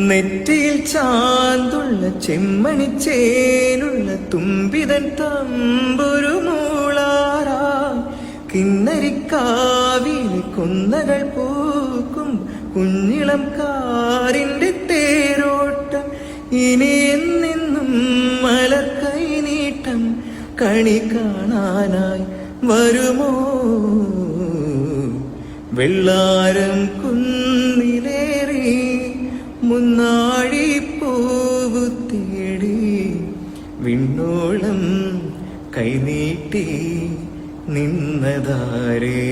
നെറ്റിയിൽ ചാന്തുള്ള ചെമ്മണിച്ചേലുള്ള തുമ്പിതൻ തമ്പുരു മൂളാറാ കിന്നരിക്കാവിലെ കൊന്നകൾ പൂക്കും കുഞ്ഞിളം കാറിന്റെ തേരോട്ടം ഇനി എന്നെന്നും മലർ കൈനീട്ടം കണി കാണാനായി വരുമോ വെള്ളാരം കുന്നിലേറി മുന്നാഴി പൂവു തേടി വിണ്ണോളം കൈനീട്ടി നിന്നതാരേ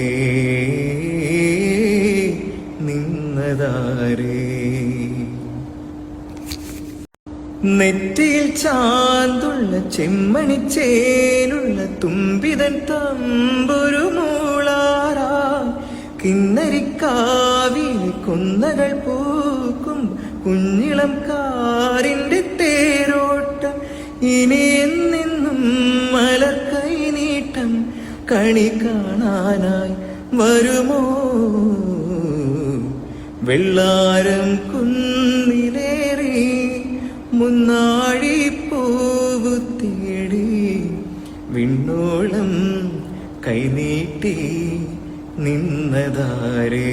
നെറ്റിയിൽ ചാന്തുള്ള ചെമ്മണിച്ചേലുള്ള തുമ്പിതൻ തമ്പുരു മൂളാറാ കിന്നരിക്കാവിലെ കൊന്നകൾ പൂക്കും കുഞ്ഞിളം കാറിന്റെ തേരോട്ടം ഇനി എന്നെന്നും മലർ കൈനീട്ടം കണി കാണാനായി വരുമോ വെള്ളാരം കുന്നിലേറി മുന്നാഴി പൂവു തേടി വിണ്ണോളം കൈനീട്ടി നിന്നതാരേ